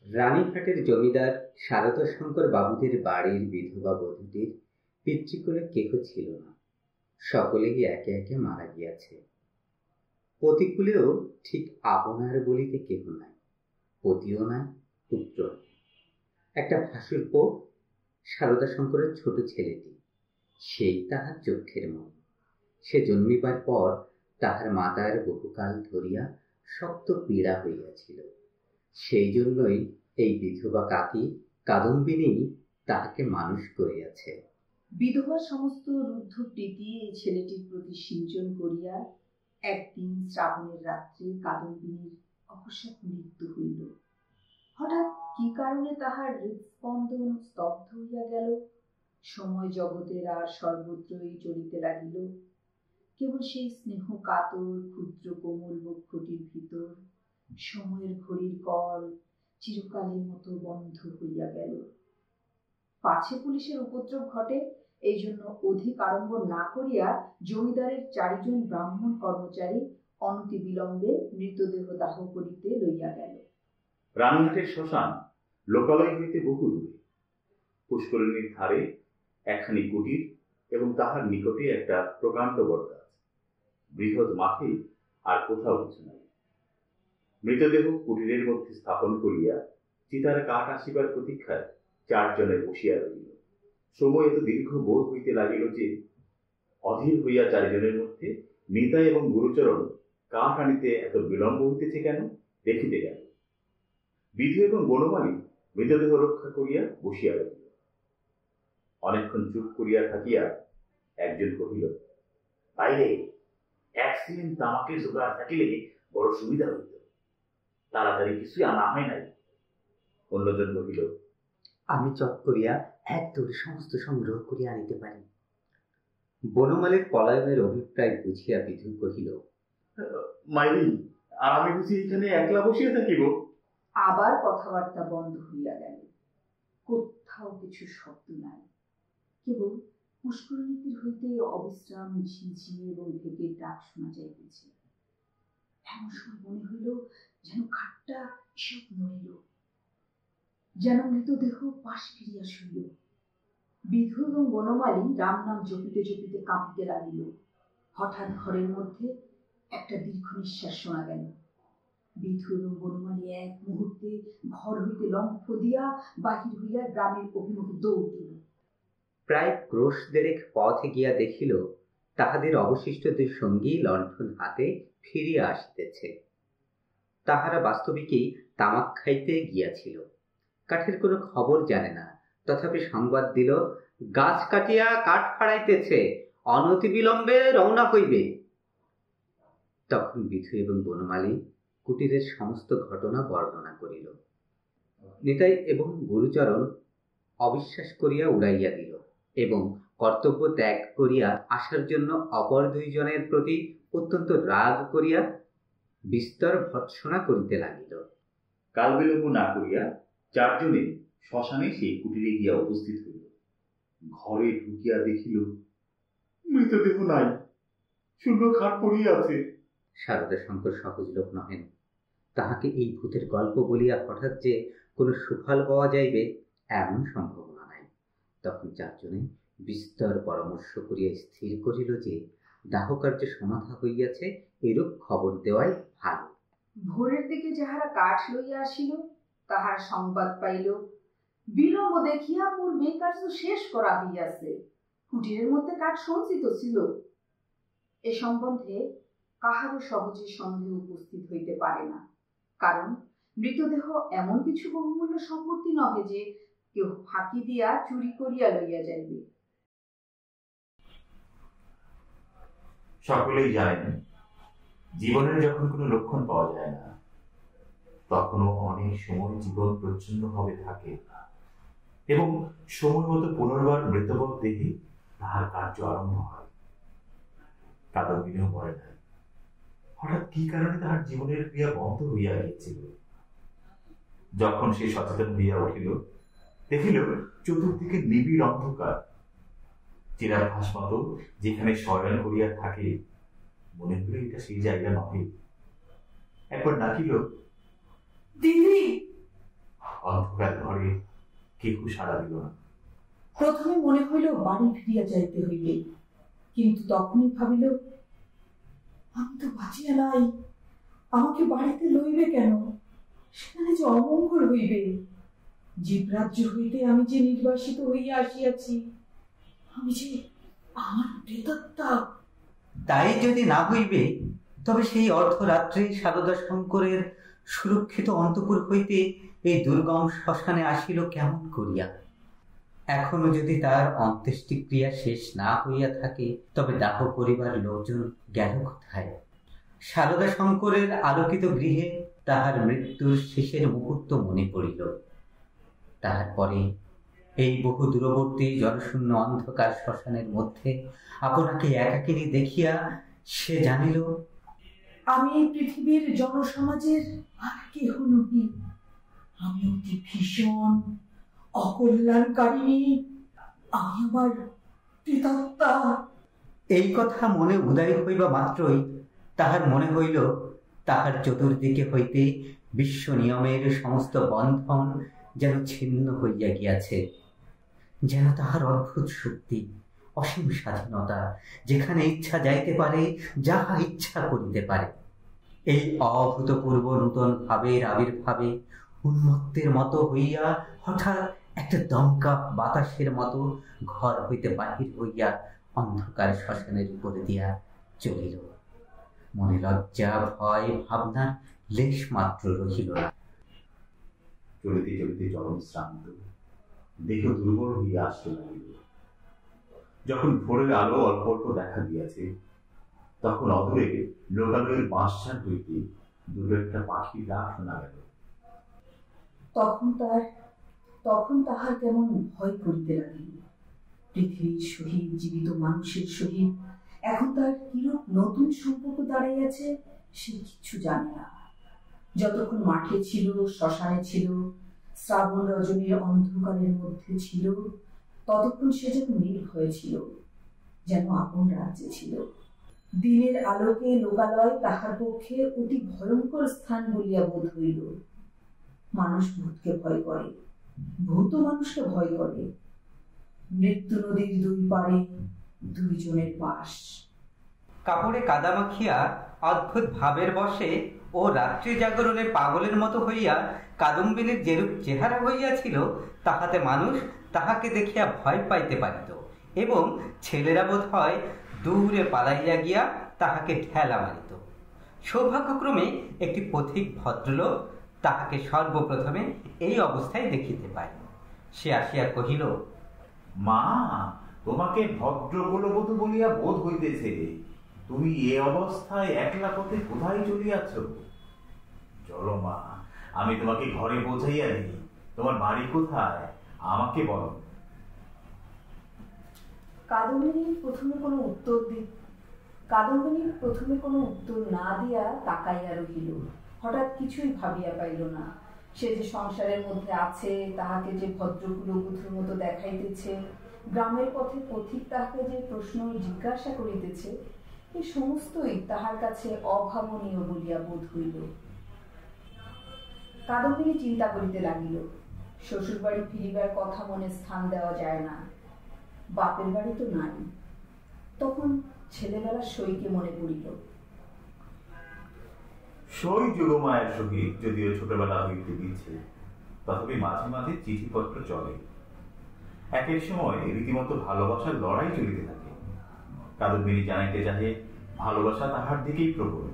রানীঘাটের জমিদার শারদাশঙ্কর বাবুদের বাড়ির বিধবা বধূটির পিতৃকুলে কেহ ছিল না। সকলেই একে একে মারা গিয়াছে। পতিকুলেও ঠিক আপনার বলিতে কেহ নাই, পতিও নাই, পুত্র। একটা ভাসুর পোক, শারদাশঙ্করের ছোট ছেলেটি, সেই তাহার চক্ষের মন। সে জন্মিবার পর তাহার মাতার বহুকাল ধরিয়া শক্ত পীড়া হইয়াছিল। সেই জন্যই এই বিধবা কাকী কাদম্বিনী তাহাকে মানুষ করিয়াছে। বিধবার সমস্ত রুদ্ধ প্রীতি এই ছেলেটির প্রতি সিঞ্চন করিয়া একদিন শ্রাবণের রাত্রে কাদম্বিনীর অকস্মাৎ মৃত্যু হইল। হঠাৎ কি কারণে তাহার হৃৎস্পন্দন স্তব্ধ হইয়া গেল। সময় জগতের আর সর্বত্রই চলিতে লাগিল। কেবল সেই স্নেহ কাতর ক্ষুদ্র কোমল বক্ষটির ভিতর সময়ের ঘড়ির কল চিরকালের মতো বন্ধ হইয়া গেল। পাছে পুলিশের উপদ্রব ঘটে, এই জন্য অধিক আড়ম্বর না করিয়া জমিদারের 4 জন ব্রাহ্মণ কর্মচারী অনতি বিলম্বে মৃতদেহ দাহ করিতে লইয়া গেল। রানীঘাটের শ্মশান লোকালয় হইতে বহু দূরে। পুষ্করিণীর ধারে একখানি কুটির এবং তাহার নিকটে একটা প্রকাণ্ড বটগাছ। বৃহৎ মাঠে আর কোথাও কিছু নাই। মৃতদেহ কুটিরের মধ্যে স্থাপন করিয়া চিতার কাঠ আসিবার প্রতীক্ষায় 4 জনে বসিয়া রহিল। সময় এত দীর্ঘ বোধ হইতে লাগিল যে অধীর হইয়া 4 জনের মধ্যে নিতাই এবং গুরুচরণ কাঠ আনিতে এত বিলম্ব হইতেছে কেন দেখিতে গেল। বিধু এবং বনমালী মৃতদেহ রক্ষা করিয়া বসিয়া রহিল। অনেকক্ষণ চুপ করিয়া থাকিয়া একজন কহিল, বাইরে অ্যাক্সিডেন্ট তামাকের জোগাড় থাকিলে বড় সুবিধা হইত, তাড়াতাড়ি কিছুই আনা হয় নাই। অন্যজন কহিল, আমি চট করিয়া এক দৌড়ে সমস্ত সংগ্রহ করিয়া আনিতে পারি। বনমালীর পলায়নের অভিপ্রায় বুঝিয়া বিধু কহিল, মাইরি, আর আমি বুঝি এখানে একলা বসিয়া থাকিব? আবার কথাবার্তা বন্ধ হইয়া গেল। কোথাও কিছু শব্দ নাই, কেবল পুষ্করিণীর হইতে অবিশ্রাম ঝিঝি এবং ভেগের ডাক শোনা যাইতেছে। এমন সময় মনে হইল যেন খাটটা এসব নড়িল, যেন মৃতদেহ পাশ ফিরিয়া শুইল। বিধু এবং বনমালী রাম নাম জপিতে জপিতে কাঁপিতে লাগিল। হঠাৎ ঘরের মধ্যে একটা দীর্ঘ নিঃশ্বাস শোনা গেল। বিধু এবং বনমালী এক মুহূর্তে ঘর হইতে লম্ফ দিয়া বাহির হইয়া গ্রামের অভিমুখে দৌড় দিল। প্রায় ক্রোশ 1.5 পথ গিয়া দেখিল তাহাদের অবশিষ্ট 2 সঙ্গী লণ্ঠন হাতে ফিরিয়া আসিতেছে। তাহারা বাস্তবিকই তামাক খাইতে গিয়াছিল। কাঠের কোনো খবর জানে না, তথাপি সংবাদ দিল, গাছ কাটিয়া কাঠ ফাড়াইতেছে, অনতি বিলম্বে রওনা হইবে। তখন বিধু এবং বনমালী কুটিরের সমস্ত ঘটনা বর্ণনা করিল। নিতাই এবং গুরুচরণ অবিশ্বাস করিয়া উড়াইয়া দিল এবং কর্তব্য ত্যাগ করিয়া আসার জন্য অপর 2 জনের প্রতি অত্যন্ত রাগ করিয়া বিস্তর ভর্ৎসনা করিতে লাগিল। কাল বিলম্ব না করিয়া 4 জনে শ্মশানে সেই কুটিরে গিয়া উপস্থিত হইল। ঘরে ঢুকিয়া দেখিল মৃতদেহ নাই, শূন্য খাট পড়িয়া আছে। শারদাশঙ্কর সহজ লোক নহেন। তাহাকে এই ভূতের গল্প বলিয়া হঠাৎ যে কোনো সুফল পাওয়া যাইবে এমন সম্ভাবনা নাই। তখন 4 জনে বিস্তর পরামর্শ করিয়া স্থির করিল যে দাহকার্য সমাধা হইয়াছে, এরূপ খবর দেওয়াই ভালো। ভোরের দিকে যাহারা কাঠ লইয়া আসিল তাহারা সংবাদ পাইল বিলম্ব দেখিয়া পূর্বে কার্য শেষ করা হইয়াছে, কুটিরের মধ্যে কাঠ সঞ্চিত ছিল। এ সম্বন্ধে কাহারও সহজে সন্দেহ উপস্থিত হইতে পারে না, কারণ মৃতদেহ এমন কিছু বহুমূল্য সম্পত্তি নহে যে কেউ ফাঁকি দিয়া চুরি করিয়া লইয়া যাইবে। সকলেই জানেন, জীবনের যখন কোনো লক্ষণ পাওয়া যায় না, তখনও অনেক সময় জীবন প্রচ্ছন্ন ভাবে থাকে এবং সময় মতো পুনর্বার মৃতবৎ দেহে তাহার কার্য আরম্ভ হয়। কাদম্বিনীও পড়ে নাই। হঠাৎ কি কারণে তাহার জীবনের ক্রিয়া বন্ধ হইয়া গিয়েছিল। যখন সে সচেতন হইয়া উঠিল, দেখিল চতুর্দিকে নিবিড় অন্ধকার। চিরাভাস মতো যেখানে শয়ন করিয়া থাকে, মনে হইল এটা সেই জায়গা নহে। একবার ডাকিল, দিদি। কেহ সাড়া দিল না। প্রথমে মনে হইল বাড়ি ফিরিয়া যাইতে হইবে, কিন্তু তখনই ভাবিল, আমি তো বাঁচিয়া নাই, আমাকে বাড়িতে লইবে কেন? সেখানে যে অমঙ্গল হইবে। জীবরাজ্য হইতে আমি যে নির্বাসিত হইয়া আসিয়াছি, আমি যে আমার প্রেতাত্মা। তাই যদি না হইবে, তবে সেই অর্ধরাত্রে সারদা শঙ্করের সুরক্ষিত অন্তপুর হইতে এই দুর্গম শ্মশানে আসিল কেমন করিয়া? এখনো যদি তার অন্ত্যেষ্টিক্রিয়া শেষ না হইয়া থাকে, তবে দাহ করিবার লোকজন গেল কোথায়? সারদা শঙ্করের আলোকিত গৃহে তাহার মৃত্যুর শেষের মুহূর্ত মনে পড়িল। তাহার পরে এই বহু দূরবর্তী জনশূন্য অন্ধকার শ্মশানের মধ্যে আপনাকে একাকিনী দেখিয়া সে জানিল, আমি এই পৃথিবীর জনসমাজের আর কেহ নহি। আমি অতি ভীষণ অকল্যাণকারিণী, আমি আমার প্রেতাত্মা। এই কথা মনে উদয় হইবা মাত্রই তাহার মনে হইল তাহার চতুর্দিকে হইতে বিশ্ব নিয়মের সমস্ত বন্ধন যেন ছিন্ন হইয়া গিয়াছে। যেন তাহার অদ্ভুত শক্তি, অসীম স্বাধীনতা, যেখানে ইচ্ছা যাইতে পারে, যাহা ইচ্ছা করিতে পারে। এই অভূতপূর্ব নূতন ভাবের আবির্ভাবে উন্মত্তের মতো হইয়া হঠাৎ একটা দমকা বাতাসের মতো ঘর হইতে বাহির হইয়া অন্ধকার শ্মশানের উপরে দিয়া চলিল। মনে লজ্জা, ভয়, ভাবনা লেশ মাত্র রহিল না। চলিতে চলিতে চরম শ্রান্ত, দেহ দুর্বল হইয়া আসতে লাগিল। যখন ভোরের আলো অল্প অল্প দেখা দিয়াছে, তখন অদূরে লোকালয়ের বাঁশঝাড় হইতে দূরে একটা পাখির ডাক শোনা গেল। তখন তাহার কেমন ভয় করিতে লাগিল। পৃথিবীর সহিত জীবিত মানুষের সহিত এখন তার কিরূপ নতুন সম্পর্ক দাঁড়াইয়াছে সে কিছু জানে না। যতক্ষণ মাঠে ছিল, শ্মশানে ছিল, শ্রাবণ রজনীর অন্ধকারের মধ্যে ছিল, ততক্ষণ সে যেন নির্ভয় ছিল, যেন আপন রাজ্যে ছিল। দিনের আলোকে লোকালয় তাহার পক্ষে অতি ভয়ঙ্কর স্থান বলিয়া বোধ হইল। মানুষ ভূতকে ভয় করে, ভূত মানুষকে ভয় করে। মৃত্যু নদীর দুই পারে দুইজনের বাস। কাপড়ে কাদা মাখিয়া অদ্ভুত ভাবের বসে ও রাত্রি জাগরণে পাগলের মতো হইয়া কাদম্বিনীর যেরূপ চেহারা হইয়াছিল, তাহাতে মানুষ তাহাকে দেখিয়া ভয় পাইতে পারিত, এবং ছেলেরা বোধ হয় দূরে পালাইয়া গিয়া তাহাকে ঠেলা মারিত। সৌভাগ্যক্রমে একটি পথিক ভদ্রলোক তাহাকে সর্বপ্রথমে এই অবস্থায় দেখিতে পায়। সে আসিয়া কহিল, মা, তোমাকে ভদ্রকুলবধূ বলিয়া বোধ হইতেছে। তুমি এ অবস্থায় একলা পথে কোথায় চলিয়াছ? চলো মা, আমি তোমাকে ঘরে পৌঁছাইয়া দিই। তোমার বাড়ি কোথায় আমাকে বলো। কাদম্বিনী প্রথমে কোনো উত্তর না দিয়া তাকাইয়া রহিল। হঠাৎ কিছুই ভাবিয়া পাইল না। সে যে সংসারের মধ্যে আছে, তাহাকে যে ভদ্রকুলবধূর মতো দেখাইতেছে, গ্রামের পথে পথিক তাহাকে যে প্রশ্ন জিজ্ঞাসা করিতেছে, এই সমস্তই তাহার কাছে অভাবনীয় বলিয়া বোধ হইল। কাদম্বিনী চিন্তা করিতে লাগিল। শ্বশুর বাড়ি ফিরিবার কথা মনে স্থান দেওয়া যায় না, বাপের বাড়ি তো নাই। তখন ছেলেবেলার সইকে মনে পড়িল। সই যোগমায়ের সহিত যদিও ছোটবেলা হইতে দিচ্ছে, তথাপি মাঝে মাঝে চিঠিপত্র চলে। একের সময় রীতিমতো ভালোবাসার লড়াই চলিতে থাকে। কাদম্বিনী জানাইতে চাহে ভালোবাসা তাহার দিকেই প্রবল।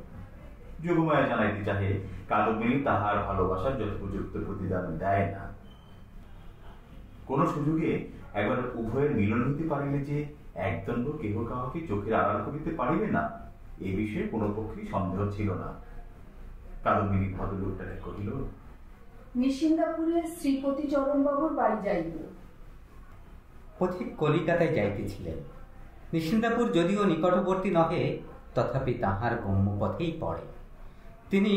যোগমায়া জানাইতে চাহে কাদম্বিনী তাহার ভালোবাসার যথোপযুক্ত প্রতিদান দেয় না। কোন সুযোগে একবার উভয়ের মিলন হইতে পারিলে যে একদণ্ড কেহ কাহাকে চোখের আড়াল করিতে পারিবে না, এ বিষয়ে কোনো পক্ষেই সন্দেহ ছিল না। কাদম্বিনী ভদ্রলোকটাকে কহিল, নিশিন্দাপুরের শ্রীপতি চরণবাবুর বাড়ি যাইব। পথিক কলিকাতায় যাইতেছিলেন। নিশিন্দাপুর যদিও নিকটবর্তী নহে, তথাপি তাহার গম্যপথেই পড়ে। তিনি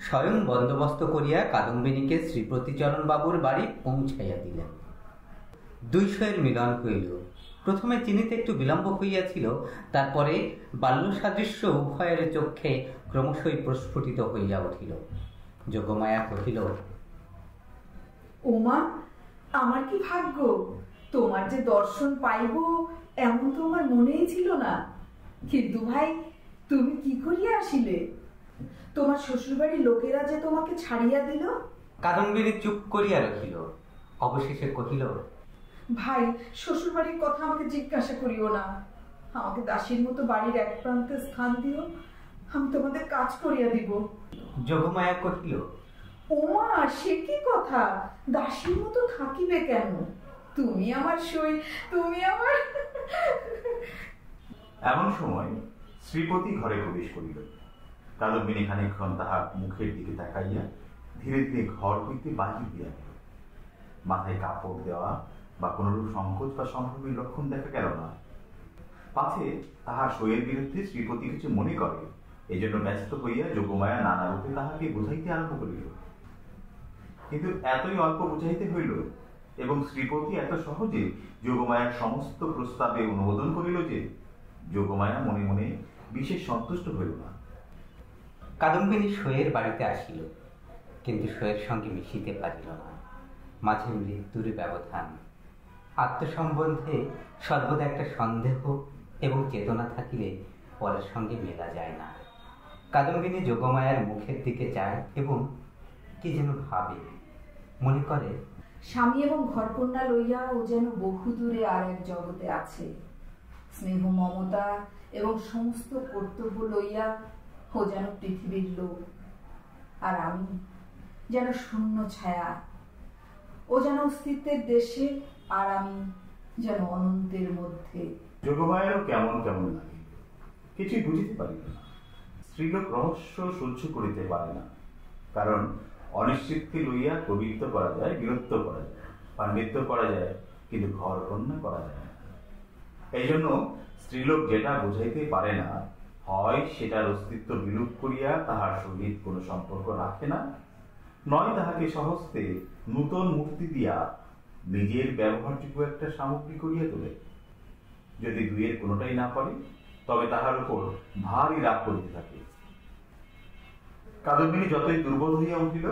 স্বয়ং বন্দোবস্ত করিয়া কাদম্বিনীকে শ্রীপতিচরণবাবুর বাড়ি পৌঁছাইয়া দিলেন। দুইশয়ের মিলন হইল। প্রথমে চিনিতে একটু বিলম্ব হইয়াছিল, তারপরে বাল্যসাদৃশ্য উভয়ের চক্ষে ক্রমশই প্রস্ফুটিত হইয়া উঠিল। যোগমায়া কহিল, ওমা, আমার কি ভাগ্য, তোমার যে দর্শন পাইব এমন তো আমার মনেই ছিল না। কিন্তু ভাই, তুমি কি করিয়া আসিলে? তোমার শ্বশুরবাড়ির লোকেরা যে তোমাকে ছাড়িয়া দিল। কাদম্বিনী চুপ করিয়া রহিল, অবশেষে কহিল, ভাই, শ্বশুরবাড়ির কথা আমাকে জিজ্ঞাসা করিও না। আমাকে দাসীর মতো বাড়ির এক প্রান্তে স্থান দিও, আমি তোমাদের কাজ করিয়া দিব। যোগমায়া কহিল, ওমা, সে কি কথা? দাসীর মতো থাকিবে কেন? তুমি আমার সই, তুমি আমার। এমন সময় শ্রীপতি ঘরে প্রবেশ করিল। কাদম্বিনী খানিকক্ষণ তাহার মুখের দিকে তাকাইয়া ধীরে ধীরে ঘর হইতে বাহির হইয়া গেল। মাথায় কাপড় দেওয়া বা কোনরূপ সংকোচ বা সম্ভ্রমের লক্ষণ দেখা গেল না। পাছে তাহার সইয়ের বিরুদ্ধে শ্রীপতি কিছু মনে করে, এজন্য ব্যস্ত হইয়া যোগমায়া নানা রূপে তাহাকে বুঝাইতে আরম্ভ করিল। কিন্তু এতই অল্প বুঝাইতে হইল এবং শ্রীপতি এত সহজে যোগমায়ার সমস্ত প্রস্তাবে অনুমোদন করিল যে যোগমায়া মনে মনে বিশেষ সন্তুষ্ট হইল না। কাদম্বিনী সইয়ের বাড়িতে আসিল, কিন্তু সইয়ের সঙ্গে মিশিতে পারিল না। মাঝে মৃত্যুর ব্যবধান। আত্মসম্বন্ধে সর্বদা একটা সন্দেহ এবং চেতনা থাকিলে পরের সঙ্গে মেলা যায় না। কাদম্বিনী যোগমায়ার মুখের দিকে চায় এবং কি যেন ভাবে, মনে করে স্বামী এবং ঘরকন্যা লইয়া ও যেন বহু দূরে আর এক জগতে আছে। স্নেহ, মমতা এবং সমস্ত কর্তব্য লইয়া ও যেন পৃথিবীর লোক, আর আমি যেন শূন্য ছায়া। ও যেন অস্তিত্বের দেশে, আর আমি যেন অনন্তের মধ্যে। যোগমায়েরও কেমন কেমন লাগে, কিছুই বুঝিতে পারিল না। স্ত্রীলোক রহস্য সহ্য করিতে পারে না, কারণ অনিশ্চিতকে লইয়া কবিত্ব করা যায়, বীরত্ব করা যায়, পাণ্ডিত্য করা যায়, কিন্তু ঘর কন্যা করা যায় না। এই জন্য স্ত্রীলোক যেটা বুঝাইতে পারে না, হয় সেটার অস্তিত্ব বিলোপ করিয়া তাহার সহিত কোনো সম্পর্ক রাখে না, নয় তাহাকে সহস্তে নূতন মূর্তি দিয়া নিজের ব্যবহারযোগ্য একটা সামগ্রী করিয়া তোলে। যদি দুইয়ের কোনোটাই না পারে, তবে তাহার উপর ভারী রাগ করিতে থাকে। কাদম্বিনী যতই দুর্বল হইয়া উঠিল,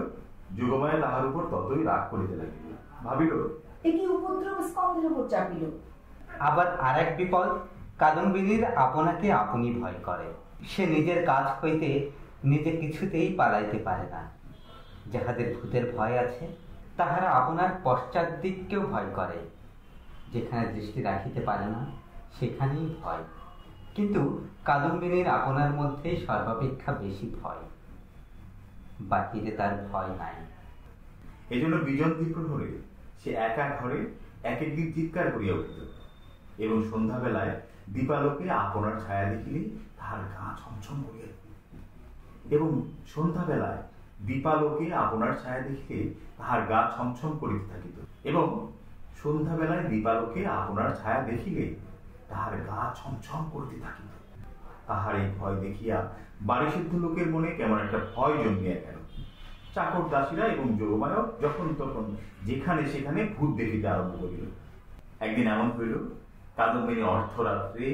যোগমায়া তাহার উপর ততই রাগ করিতে লাগিল। ভাবিল, একই উপদ্রব স্কন্ধের উপর চাপিল। আবার আর এক বিপদ, কাদম্বিনীর আপনাকে আপনি ভয় করে। সে নিজের কাজ হইতে নিজে কিছুতেই পালাইতে পারে না। যাহাদের ভূতের ভয় আছে, তাহারা আপনার পশ্চাৎ দিককেও ভয় করে। যেখানে দৃষ্টি রাখিতে পারে না, সেখানেই ভয়। কিন্তু কাদম্বিনীর আপনার মধ্যেই সর্বাপেক্ষা বেশি ভয়, বাহিরে তার ভয় নাই। এই জন্য বিজন দ্বীপ্রহরে সে একা ঘরে এক একদিন চিৎকার করিয়া উঠিল, এবং সন্ধ্যাবেলায় দীপালোকে আপনার ছায়া দেখিলে তাহার গা ছমছম করিয়া এবং সন্ধ্যাবেলায় দীপালোকে আপনার ছায়া দেখিলে তাহার গা ছমছম করিতে থাকিত এবং সন্ধ্যাবেলায় দীপালোকে আপনার ছায়া দেখিলে তাহার গা ছমছম করিতে থাকিত। তাহার এই ভয় দেখিয়া বাড়ি সিদ্ধ লোকের মনে কেমন একটা ভয় জন্মিয়া গেল। চাকর দাসীরা এবং যোগমায়া যখন তখন যেখানে সেখানে ভূত দেখিতে আরম্ভ করিল। একদিন এমন হইল, কাদম্বিনী অর্ধরাত্রে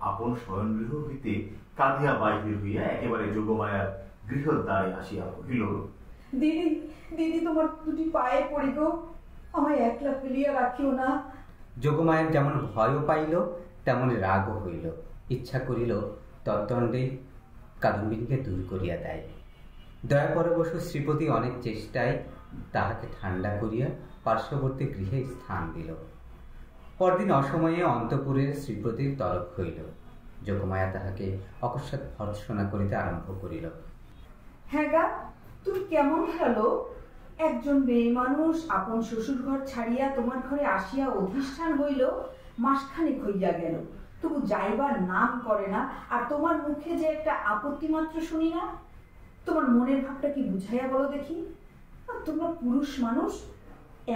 আপন শয়নগৃহ হইতে কাঁদিয়া বাহির হইয়া একেবারে যোগমায়ার গৃহদ্বারে আসিয়া কহিল, দিদি, দিদি, তোমার দুটি পায়ে পড়িব, আমায় একলা ফেলিয়া রাখিও না। যোগমায়ের যেমন ভয়ও পাইল, তেমন রাগও হইল। ইচ্ছা করিল তদ্দণ্ডে কাদম্বিনীকে দূর করিয়া দেয়। দয়াপরবশ শ্রীপতি অনেক চেষ্টায় তাহাকে ঠান্ডা করিয়া পার্শ্ববর্তী গৃহে স্থান দিল। পরদিন অসময়ে অন্তঃপুরের শ্রীপতির তলব হইল। যোগমায়া তাহাকে অকস্মাৎ ভর্ৎসনা করিতে আরম্ভ করিল। হ্যাঁ গা, তুমি কেমন ভালো? একজন মেয়ে মানুষ আপন শ্বশুর ঘর ছাড়িয়া তোমার ঘরে আসিয়া অধিষ্ঠান হইল, মাসখানেক হইয়া গেল, তবু যাইবার নাম করে না। আর তোমার মুখে যে একটা আপত্তি মাত্র শুনি না। তোমার মনের ভাবটা কি বুঝাইয়া বলো দেখি। আর তোমরা পুরুষ মানুষ,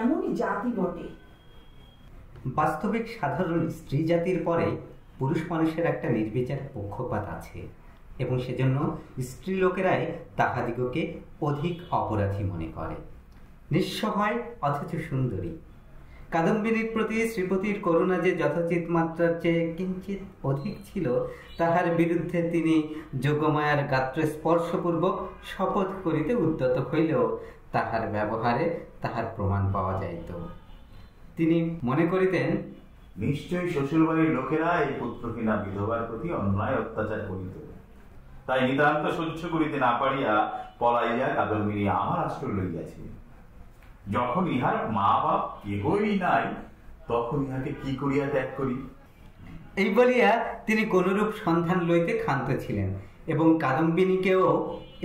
এমনই জাতি বটে। বাস্তবিক সাধারণ স্ত্রী জাতির পরে পুরুষ মানুষের একটা নির্বিচার পক্ষপাত আছে, এবং সেজন্য স্ত্রী লোকেরাই তাহাদিগকে অধিক অপরাধী মনে করে। নিঃসহায় অথচ সুন্দরী কাদম্বিনীর প্রতি শ্রীপতির করুণা যে যথোচিত মাত্রার চেয়ে কিঞ্চিত অধিক ছিল, তাহার বিরুদ্ধে তিনি যোগমায়ার গাত্র স্পর্শপূর্বক শপথ করিতে উদ্যত হইলেও তাহার ব্যবহারে তাহার প্রমাণ পাওয়া যাইত। তিনি মনে করিতেন, নিশ্চয়ই শ্বশুরবাড়ির লোকেরা এই পুত্রহীনা বিধবার প্রতি অন্যায় অত্যাচার করিত, তাই নিতান্ত সহ্য করিতে না পারিয়া পলাইয়া কাদম্বিনী আমার আশ্রয় লইয়াছে। যখন ইহার মা বাপ কেহই নাই, তখন ইহাকে কি করিয়া ত্যাগ করি। এই বলিয়া তিনি কোনরূপ সন্ধান লইতে ক্ষান্ত ছিলেন এবং কাদম্বিনীকেও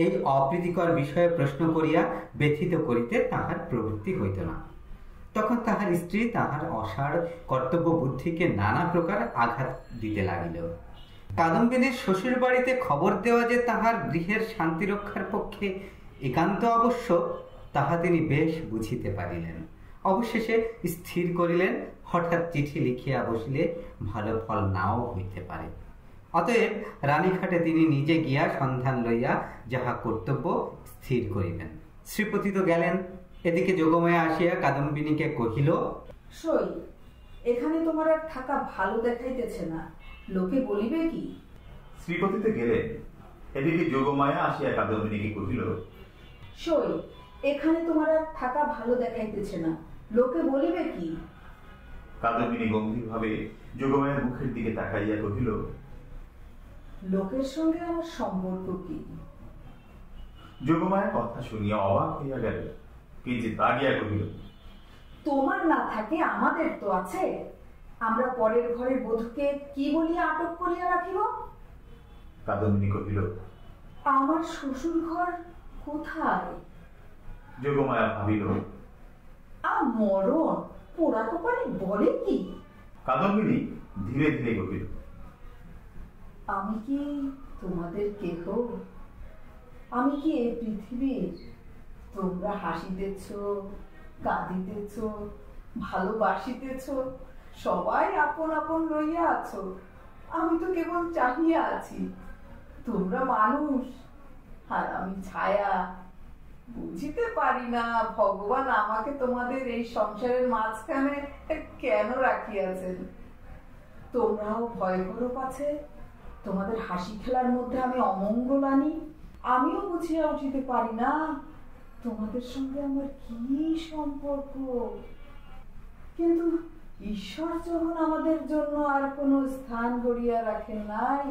এই অপ্রীতিকর বিষয়ে প্রশ্ন করিয়া ব্যথিত করিতে তাহার প্রবৃত্তি হইত না। তখন তাহার স্ত্রী তাহার অসাড় কর্তব্য বুদ্ধিকে নানা প্রকার আঘাত দিতে লাগিল। কাদম্বিনীর শ্বশুর বাড়িতে খবর দেওয়া যে তাহার গৃহের শান্তি রক্ষার পক্ষে একান্ত আবশ্যক, তাহা তিনি বেশ বুঝিতে পারিলেন। অবশেষে স্থির করিলেন, হঠাৎ চিঠি লিখিয়া বসিলে ভালো ফল নাও হইতে পারে। অতএব রানীঘাটে তিনি নিজে গিয়া সন্ধান লইয়া যাহা কর্তব্য স্থির করিলেন। শ্রীপতি তো গেলেন। এদিকে যোগমায়া আসিয়া কাদম্বিনীকে কহিল, সই, এখানে তোমার আর থাকা ভালো দেখাইতেছে না, লোকে বলিবে কি? শ্রীপতিতে গেলেন। এদিকে যোগমায়া আসিয়া কাদম্বিনীকে কহিল, সই, এখানে তোমার আর থাকা ভালো দেখাইতেছে না, লোকে বলিবে কি? কাদম্বিনী গম্ভীর ভাবে যোগমায়ার মুখের দিকে তাকাইয়া কহিল, লোকের সঙ্গে আমার সম্পর্ক কি? যোগমায়া কথা শুনিয়া অবাক হইয়া গেল, কিঞ্চিৎ রাগিয়া কহিল, তোমার না থাকে আমাদের তো আছে, আমরা পরের ঘরের বধূকে কি বলিয়া আটক করিয়া রাখিব? কাদম্বিনী কহিল, আমার শ্বশুর ঘর কোথায়? যোগমায়া ভাবিল, মরণ পোড়া কপালে বলে কি? কাদম্বিনী ধীরে ধীরে কহিল, আমি কি তোমাদের কেহ? আমি কি এই পৃথিবীর? তোমরা হাসিতেছ, কাঁদিতেছ, ভালোবাসিতেছ, সবাই আপন আপন লইয়া আছো, আমি তো কেবল চাহিয়া আছি। তোমরা মানুষ আর আমি ছায়া। বুঝিতে পারি না ভগবান আমাকে তোমাদের এই সংসারের মাঝখানে কেন রাখিয়াছেন। তোমরাও ভয় করো পাছে তোমাদের হাসি খেলার মধ্যে আমি অমঙ্গল আনি। আমিও বুঝিয়া উঠিতে পারি না তোমাদের সঙ্গে আমার কি সম্পর্ক। কিন্তু ঈশ্বর যখন আমাদের জন্য আর কোনো স্থান গড়িয়া রাখেন নাই,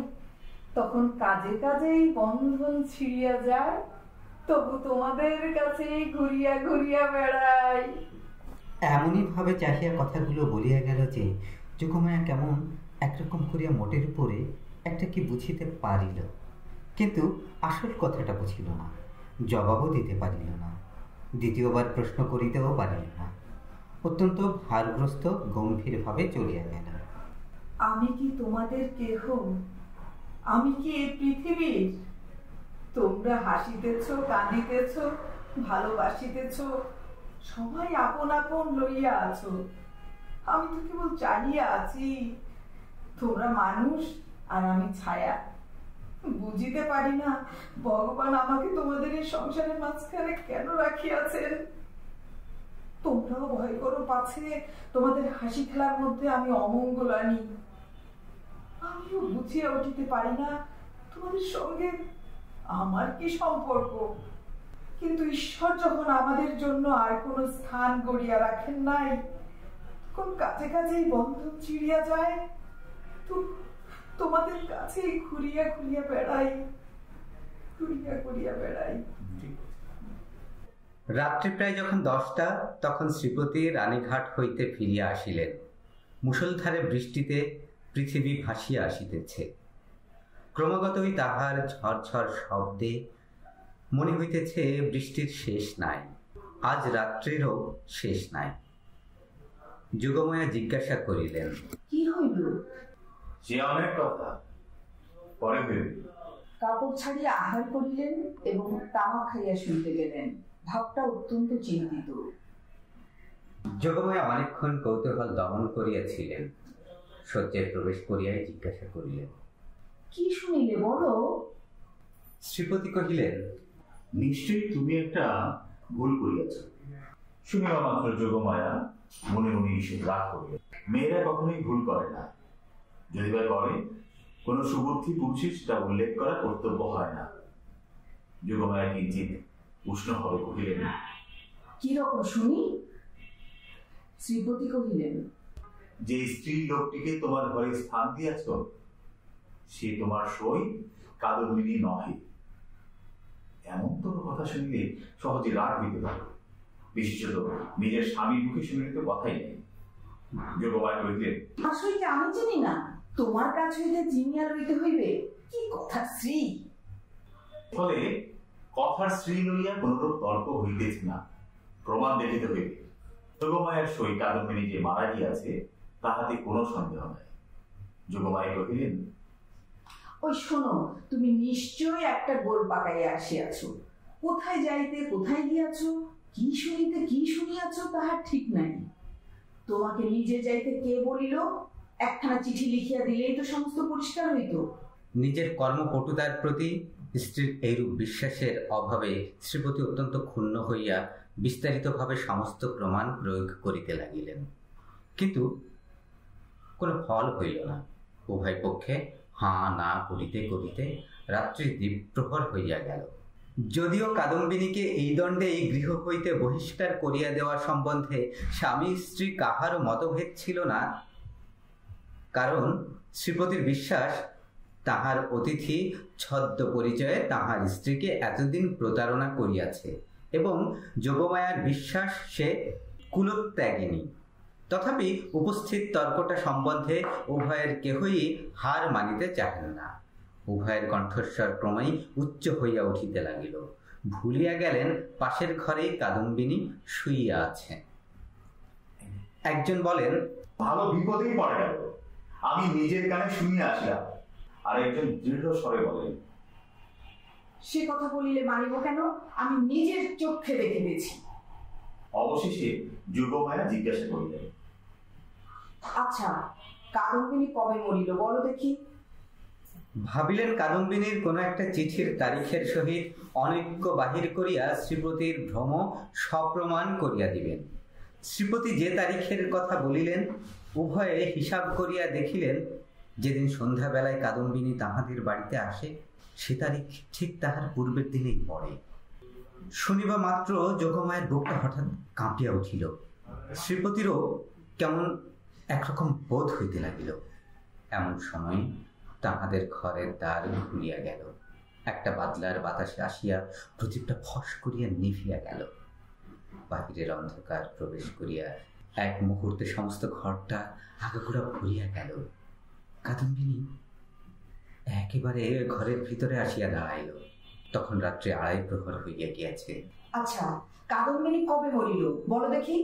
তখন কাজে কাজেই বন্ধন ছিড়িয়া যায়, তবু তোমাদের কাছে ঘুরিয়া ঘুরিয়া বেড়াই। এমনই ভাবে চাহিয়া কথাগুলো বলিয়া গেল যে যোগমায়া কেমন একরকম করিয়া মোটের উপরে একটা কি বুঝিতে পারিল, কিন্তু আসল কথাটা বুঝিল না, জবাবও দিতে পারিল না, দ্বিতীয়বার প্রশ্ন করিতেও পারিল না। অত্যন্ত ভারগ্রস্ত গম্ভীর ভাবে চলিয়া গেল। আমি কি তোমাদের কেহ? আমি কি এই পৃথিবীর? তোমরা হাসিতেছ, কাঁদিতেছ, ভালোবাসিতেছ, সবাই আপন আপন লইয়া আছো, আমি তো কেবল চাহিয়া আছি। তোমরা মানুষ আর আমি ছায়া। বুঝিতে পারি না ভগবান আমাকে তোমাদের এই সংসারের মাঝখানে কেন রাখিয়াছেন। তোমরাও ভয় করো পাছে তোমাদের হাসি খেলার মধ্যে আমি অমঙ্গল আনি। আমিও বুঝিয়া উঠিতে পারি না তোমাদের সঙ্গে আমার কি সম্পর্ক। কিন্তু ঈশ্বর যখন আমাদের জন্য আর কোনো স্থান গড়িয়া রাখেন নাই, তখন কাছে কাছেই বন্ধন ছিড়িয়া যায়। তোমাদের কাছেই ঘুরিয়া ঘুরিয়া বেড়াই, ঘুরিয়া ঘুরিয়া বেড়াই। রাত্রি প্রায় যখন 10টা, তখন শ্রীপতি রানীঘাট হইতে ফিরিয়া আসিলেন। মুষলধারে বৃষ্টিতে পৃথিবী ভাসিয়া আসিতেছে। ক্রমাগতই তাহার ঝরঝর শব্দে মনে হইতেছে বৃষ্টির শেষ নাই, আজ রাত্রিরও শেষ নাই। যোগমায়া জিজ্ঞাসা করিলেন, কি হইল? সে অনেক কথা, পরে ভেবে। কাপড় ছাড়িয়া আহার করিলেন এবং তামাক খাইয়া শুইতে গেলেন। ভাবটা অত্যন্ত চিন্তিত। যোগমায়া অনেকক্ষণ কৌতূহল দমন করিয়াছিলেন। শয্যায় প্রবেশ করিয়াই জিজ্ঞাসা করিলেন, কি শুনিলে বলো? শ্রীপতি কহিলেন, নিশ্চয়ই তুমি একটা ভুল করিয়াছ। শুনিবা মাত্র যোগমায়া মনে মনে ঈষৎ রাগ করিল। মেয়েরা কখনোই ভুল করে না, যদি বা করে কোনো সুবুদ্ধি পুরুষে সেটা উল্লেখ করা কর্তব্য হয় না। যোগমায়া কিঞ্চিৎ উষ্ণ হবে কহিলেন, কি রকম শুনি? শ্রীপতি কহিলেন, যে স্ত্রী লোকটিকে তোমার ঘরে স্থান দিয়েছ সে তোমার সই কাদম্বিনী নহে। এমন তোর কথা শুনিলে সহজে রাগ হইতে পারে, বিশেষত নিজের স্বামীর মুখে শুনিলে তো কথাই নেই। যোগমায়া কহিলেন, আসলে আমি জানি না, তোমার কাছ হইতে জিনিয়া লইতে হইবে, কি কথা শ্রী। ফলে কথার স্ত্রী লইয়া কোনরূপ তর্ক হইতেছে না, প্রমাণ দেখিতে হইবে। যোগমায়ের সই কাদম্বিনী যে মারা গিয়াছে তাহাতে কোনো সন্দেহ নাই। যোগমায়া কহিলেন, ওই শোনো, তুমি নিশ্চয় একটা গোল পাকাইয়া আসিয়াছ। কোথায় যাইতে কোথায় গিয়াছ, কি শুনিতে কি শুনিয়াছ তাহার ঠিক নাই। তোমাকে নিজে যাইতে কে বলিল? একখানা চিঠি লিখিয়া দিলেই তো সমস্ত পরিষ্কার হইত। নিজের কর্মপটুতার প্রতি স্ত্রীর এইরূপ বিশ্বাসের অভাবে শ্রীপতি অত্যন্ত ক্ষুণ্ণ হইয়া বিস্তারিতভাবে সমস্ত প্রমাণ প্রয়োগ করিতে লাগিলেন, কিন্তু কোনো ফল হইল না। উভয় পক্ষে হাঁ না করিতে করিতে রাত্রি দ্বীপ্রহর হইয়া গেল। যদিও কাদম্বিনীকে এই দণ্ডে এই গৃহ হইতে বহিষ্কার করিয়া দেওয়া সম্বন্ধে স্বামী স্ত্রী কাহারও মতভেদ ছিল না, কারণ শ্রীপতির বিশ্বাস তাহার অতিথি ছদ্ম পরিচয়ে তাহার স্ত্রীকে এতদিন প্রতারণা করিয়াছে এবং যোগমায়ার বিশ্বাস সে কুলত্যাগিনী। তথাপি উপস্থিত তর্কটা সম্বন্ধে উভয়ের কেহই হার মানিতে চাহেন না। উভয়ের কণ্ঠস্বর ক্রমেই উচ্চ হইয়া উঠিতে লাগিল। ভুলিয়া গেলেন পাশের ঘরেই কাদম্বিনী শুইয়া আছে। একজন বলেন, ভালো বিপদেই পড়ে গেল, আমি নিজের কানে শুনিয়া আসিলাম। আর একজন দৃঢ় স্বরে বলেন, সে কথা বলিলে মানিব কেন? আমি নিজের চোখে দেখিতেছি। অবশেষে যোগমায়া জিজ্ঞাসা করিলেন, আচ্ছা, কাদম্বিনী কবে মরিল বলো দেখি। ভাবিলেন কাদম্বিনীর কোনো একটা চিঠির তারিখের সহিত অনৈক্য বাহির করিয়া শ্রীপতির ভ্রম সপ্রমাণ করিয়া দিবেন। শ্রীপতি যে তারিখের কথা বলিলেন উভয়ে হিসাব করিয়া দেখিলেন যেদিন সন্ধ্যাবেলায় কাদম্বিনী তাহাদের বাড়িতে আসে সে তারিখ ঠিক তাহার পূর্বের দিনেই পড়ে। শুনিবা মাত্র যোগমায়ের বুকটা হঠাৎ কাঁপিয়া উঠিল। শ্রীপতিরও কেমন একরকম বোধ হইতে লাগিল। এমন সময় তাহাদের ঘরের দ্বার খুলিয়া গেল। একটা বাদলার বাতাসে আসিয়া প্রদীপটা ফস করিয়া নিভিয়া গেল। বাহিরের অন্ধকার প্রবেশ করিয়া এক মুহূর্তে সমস্ত ঘরটা আগাগোড়া ভরিয়া গেল। কাদম্বিনী একেবারে ঘরের ভিতরে আসিয়া দাঁড়াইল। তখন রাত্রে 2:30 প্রহর হইয়া গিয়াছে। আচ্ছা, কাদম্বিনী কবে মরিল বলো দেখি।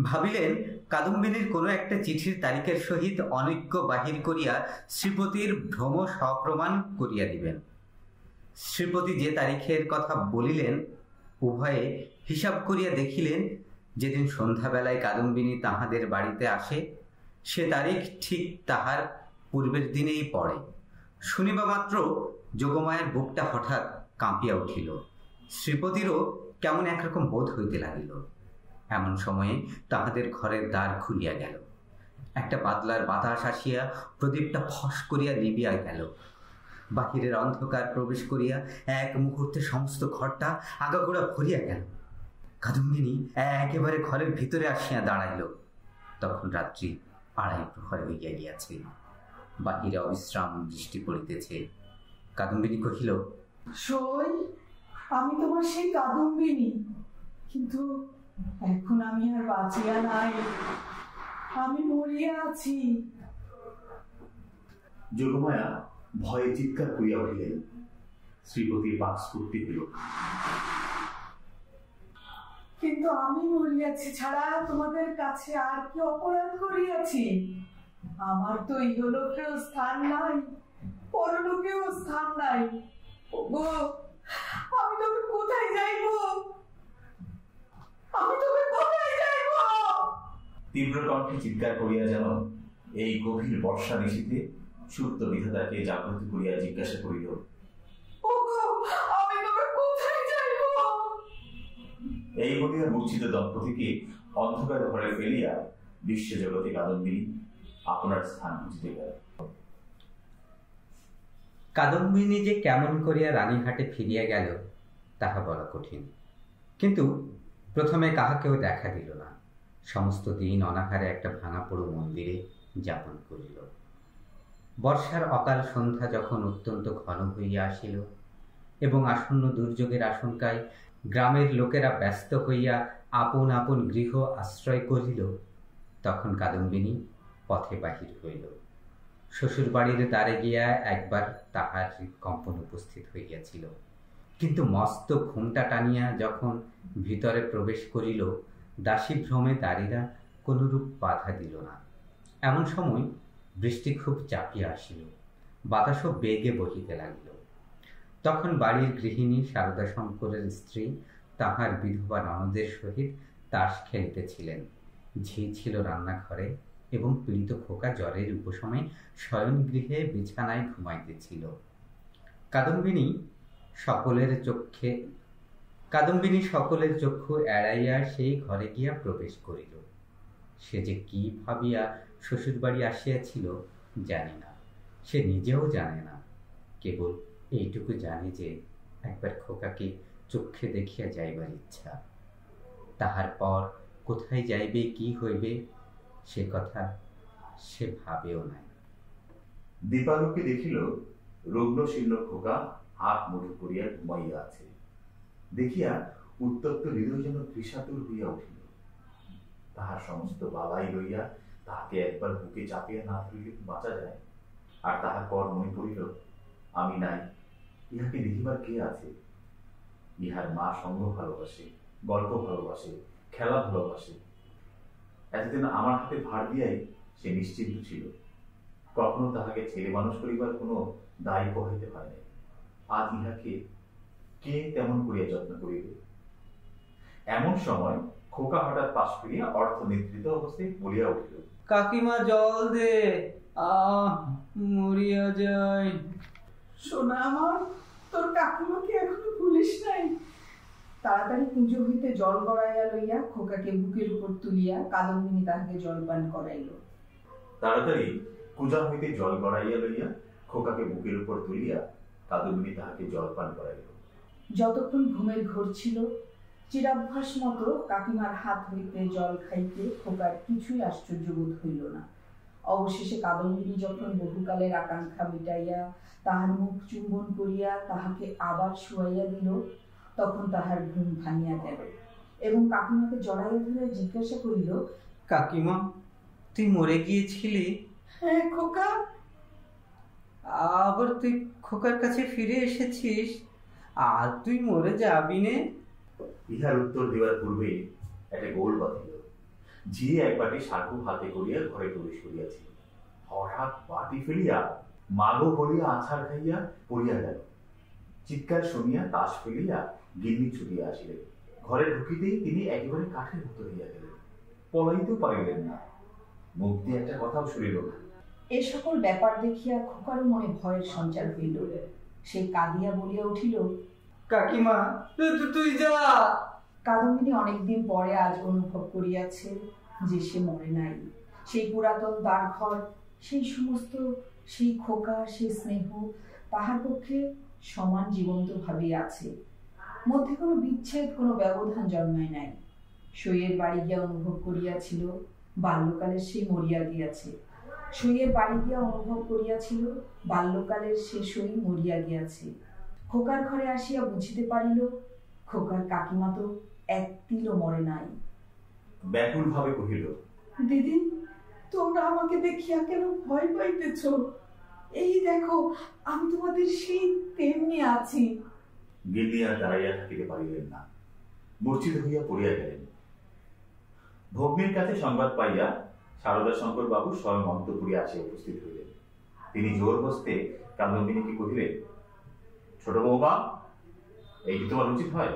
ভাবিলেন কাদম্বিনীর কোনো একটা চিঠির তারিখের সহিত অনৈক্য বাহির করিয়া শ্রীপতির ভ্রম সপ্রমাণ করিয়া দিবেন। শ্রীপতি যে তারিখের কথা বলিলেন উভয়ে হিসাব করিয়া দেখিলেন যেদিন সন্ধ্যাবেলায় কাদম্বিনী তাহাদের বাড়িতে আসে সে তারিখ ঠিক তাহার পূর্বের দিনেই পড়ে। শুনিবা মাত্র যোগমায়ের বুকটা হঠাৎ কাঁপিয়া উঠিল। শ্রীপতিরও কেমন একরকম বোধ হইতে লাগিল। এমন সময়ে তাহাদের ঘরের দ্বার খুলিয়া গেল। একটা বাদলার বাতাস আসিয়া প্রদীপটা ফস করিয়া নিবিয়া গেল। বাহিরের অন্ধকার প্রবেশ করিয়া এক মুহূর্তে সমস্ত ঘরটা আগাগোড়া ভরিয়া গেল। কাদম্বিনী একেবারে ঘরের ভিতরে আসিয়া দাঁড়াইল। তখন রাত্রি 2:30 প্রহর হইয়া গিয়াছে। বাহিরে অবিশ্রাম বৃষ্টি পড়িতেছে। কাদম্বিনী কহিল, সই, আমি তোমার সেই কাদম্বিনী, কিন্তু এখন আমি আর বাঁচিয়া নাই, আমি মরিয়া আছি। যোগমায়া ভয়ে চিৎকার করিয়া উঠিলেন। শ্রীপতির বাক্স্ফূর্তি হইল, কিন্তু আমি মরিয়াছি ছাড়া তোমাদের কাছে আর কি অপরাধ করিয়াছি? আমার তো ইহলোকেও স্থান নাই, পরলোকেও স্থান নাই। ওগো, আমি তবে কোথায় যাইব? আমি তবে কোথায় যাইব? তীব্র কণ্ঠে চিৎকার করিয়া যেন এই গভীর বর্ষা নিশীথে সুপ্ত বিধাতাকে জাগ্রত করিয়া জিজ্ঞাসা করিল, ওগো, আমি তবে কোথায় যাইব? এই বলিয়া মূর্ছিত দম্পতিকে অন্ধকার ঘরে ফেলিয়া বিশ্বজগতে কাদম্বিনী আপনার স্থান বুঝিতে গেল। কাদম্বিনী যে কেমন করিয়া রানীহাটে ফিরিয়া গেল তাহা বলা কঠিন। কিন্তু প্রথমে কাহাকেও দেখা দিল না। সমস্ত দিন অনাহারে একটা ভাঙা পোড়ো মন্দিরে যাপন করিল। বর্ষার অকাল সন্ধ্যা যখন অত্যন্ত ঘন হইয়া আসিল এবং আসন্ন দুর্যোগের আশঙ্কায় গ্রামের লোকেরা ব্যস্ত হইয়া আপন আপন গৃহ আশ্রয় করিল, তখন কাদম্বিনী পথে বাহির হইল। শ্বশুর বাড়ির দ্বারে গিয়া একবার তাহার কম্পন উপস্থিত হইয়াছিল, কিন্তু মস্ত ঘুমটা টানিয়া যখন ভিতরে প্রবেশ করিল, দাসী ভ্রমে দাঁড়িরা কোনরূপ বাধা দিল না। এমন সময় বৃষ্টি খুব চাপিয়া আসিল, বাতাসও বেগে বহিতে লাগিল। তখন বাড়ির গৃহিণী শারদা শঙ্করের স্ত্রী তাহার বিধবা ননদের সহিত তাস খেলিতেছিলেন। ঝি ছিল রান্নাঘরে এবং পীড়িত খোকা জ্বরের উপশমে শয়ন গৃহে বিছানায় ঘুমাইতেছিল। কাদম্বিনী সকলের চক্ষু এড়াইয়া সেই ঘরে গিয়া প্রবেশ করিল। সে যে কি ভাবিয়া শ্বশুর বাড়ি আসিয়াছিল জানি না, সে নিজেও জানে না, কেবল এইটুকু জানে যে একবার খোকাকে চক্ষে দেখিয়া যাইবার ইচ্ছা। তাহার পর কোথায় যাইবে, কি হইবে, সে কথা সে ভাবেও নাই। দীপালোকে দেখিল রুগ্ন শীর্ণ খোকা হাত মুঠো করিয়া ঘুমাইয়া আছে। দেখিয়া উত্তপ্ত হৃদয় যেন তৃষাতুর হইয়া উঠিল। তাহার সমস্ত বালাই লইয়া তাহাকে একবার বুকে চাপিয়া না ধরিলে বাঁচা যায়। আর তাহার পর মনে পড়িল, আমি নাই, ইহাকে দেখিবার কে আছে? ইহার মা সঙ্গ ভালোবাসে, গল্প ভালোবাসে, খেলা ভালোবাসে। এতদিন আমার হাতে ভার দিয়াই সে নিশ্চিন্ত ছিল। কখনো তাহাকে ছেলে মানুষ করিবার কোনো দায় পোহাইতে পারে নাই। আজ ইহাকে কে তেমন করিয়া যত্ন করিবে? এমন সময় খোকা হঠাৎ পাশ ফিরিয়া অর্থনিদ্রিত অবস্থায় বলিয়া উঠিল, কাকিমা জল দে, মরিয়া যাই। সোনা আমার, তোর কাকিমাকে এখনো ভুলিস নাই। তাড়াতাড়ি পুজো হইতে জল গড়াইয়া লইয়া খোকাকে বুকের উপর তুলিয়া কাদম্বিনী তাহাকে জলপান করাইল। তাড়াতাড়ি পূজা হইতে জল গড়াইয়া লইয়া খোকাকে বুকের উপর তুলিয়া কাদম্বিনী তাহাকে জলপান করাইল। যতক্ষণ ঘুমের ঘোর ছিল, চিরাভ্যাস মতো কাকিমার হাত হইতে জল খাইতে খোকার কিছুই আশ্চর্য বোধ হইল না। অবশেষে কাদম্বিনী যখন বহুকালের আকাঙ্ক্ষা মিটাইয়া তাহার মুখ চুম্বন করিয়া তাহাকে আবার শুয়াইয়া দিল, তখন তাহার ঘুম ভাঙিয়া গেল এবং কাকিমাকে জড়াইয়া ধরে জিজ্ঞাসা করিল, কাকিমা, তুই মরে গিয়েছিলি? হ্যাঁ খোকা। আবার তুই খোকার কাছে ফিরে এসেছিস? আর তুই মরে যাবি নে? ইহার উত্তর দেওয়ার পূর্বে একটা গোল বাঁধিল। ঝি এক বাটি সাগু হাতে করিয়া ঘরে প্রবেশ করিয়াছিল। হঠাৎ বাটি ফেলিয়া মাগো বলিয়া আছাড় খাইয়া পড়িয়া গেল। চিৎকার শুনিয়া তাস ফেলিয়া গিন্নি ছুটিয়া আসিলেন। ঘরে ঢুকিতেই তিনি একেবারে কাঠের মতো হইয়া গেলেন, পলাইতেও পারিলেন না। মুখ দিয়ে একটা কথাও শুনিল না। এ সকল ব্যাপার দেখিয়া খোকারও মনে ভয়ের সঞ্চার হইল। সে কাঁদিয়া বলিয়া উঠিল, কাকিমা, তুই যা। কাদম্বিনী অনেকদিন পরে আজ অনুভব করিয়াছে যে সে মরে নাই। সেই পুরাতন দ্বার ঘর, সেই সমস্ত, সেই খোকা, সেই স্নেহ তাহার পক্ষে সমান জীবন্ত ভাবে আছে। মধ্যে কোনো বিচ্ছেদ, কোনো ব্যবধান জন্মায় নাই। সইয়ের বাড়ি গিয়া অনুভব করিয়াছিল বাল্যকালের সে মরিয়া গিয়াছে। সইয়ের বাড়ি গিয়া অনুভব করিয়াছিল বাল্যকালের সে সই মরিয়া গিয়াছে। খোকার ঘরে আসিয়া বুঝিতে পারিল খোকার কাকিমা তো এক তিলও মরে নাই। ব্যাকুল ভাবে কহিল, দিদি, তোমরা আমাকে দেখিয়া কেন ভয় পাইতেছ? এই দেখো, আমি তোমাদের সেই তেমনি আছি। গিন্নি আর দাঁড়াইয়া থাকিতে পারিলেন না, মূর্ছিত হইয়া পড়িয়া গেলেন। ভগ্নীর কাছে সংবাদ পাইয়া শারদা শঙ্কর বাবু স্বয়ং অন্তঃপুরে আসিয়া উপস্থিত হইলেন। তিনি জোর হস্তে কাদম্বিনীকে কহিলেন, ছোট বৌমা, এইটি তোমার উচিত হয়?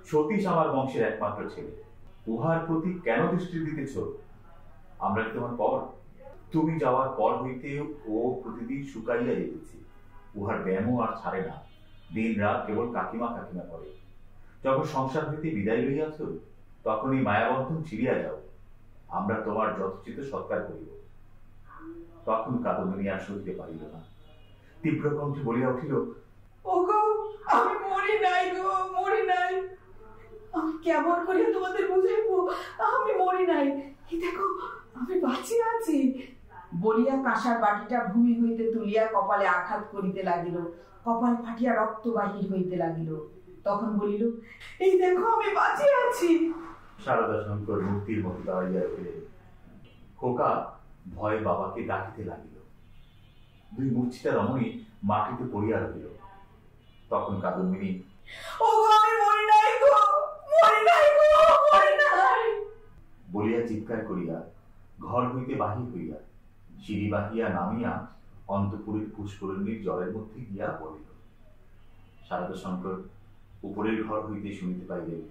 সতীশ আমার বংশের একমাত্র ছেলে, উহার প্রতি কেন দৃষ্টি দিতেছ? আমরা কি তোমার পর? তুমি যাওয়ার পর হইতে ও প্রতিদিন শুকাইয়া যেতেছে। উহার ব্যায়ামও আর ছাড়ে না, দিন রাত কেবল কাকিমা কাকিমা করে। যখন সংসার হইতে বিদায় লইয়াছ, তখন এই মায়াবন্ধন ছিড়িয়া যাও। আমরা তোমার যথোচিত সৎকার করিব। তখন কাদম্বিনী আর সইতে পারিল না, তীব্র কণ্ঠে বলিয়া উঠিল, ওগো, আমি মরি নাই গো, মরি নাই। আমি কেমন করিয়া তোমাদের বুঝাইব? আমি মরি বলিয়া কাঁসার বাটিটা ভূমি হইতে তুলিয়া কপালে আঘাত করিতে লাগিল। কপাল ফাটিয়া রক্ত বাহির হইতে লাগিল। তখন বলিল, এই দেখো আমি বাঁচিয়ে আছি। সারদা শঙ্কর মূর্তির মতো দাঁড়াইয়া রহিলেন। খোকা ভয়ে বাবাকে ডাকিতে লাগিল। দুই মূর্ছিতা রমণী মাটিতে পড়িয়া রহিল। তখন কাদম্বিনী, ও গো, আমি মরি নাই গো, মরি নাই গো, মরি নাই বলিয়া চিৎকার করিয়া ঘর হইতে বাহির হইয়া সিঁড়ি বাহিয়া নামিয়া অন্তঃপুরের পুষ্করিণীর জলের মধ্যে গিয়া পড়িল। সারদা শঙ্কর উপরের ঘর হইতে শুনিতে পাইলেন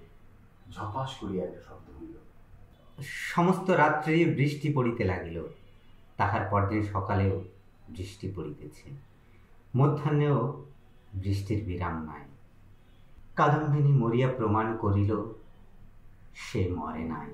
ঝপাস করিয়া একটা শব্দ হইল। সমস্ত রাত্রি বৃষ্টি পড়িতে লাগিল। তাহার পরদিন সকালেও বৃষ্টি পড়িতেছে, মধ্যাহ্নেও বৃষ্টির বিরাম নাই। কাদম্বিনী মরিয়া প্রমাণ করিল সে মরে নাই।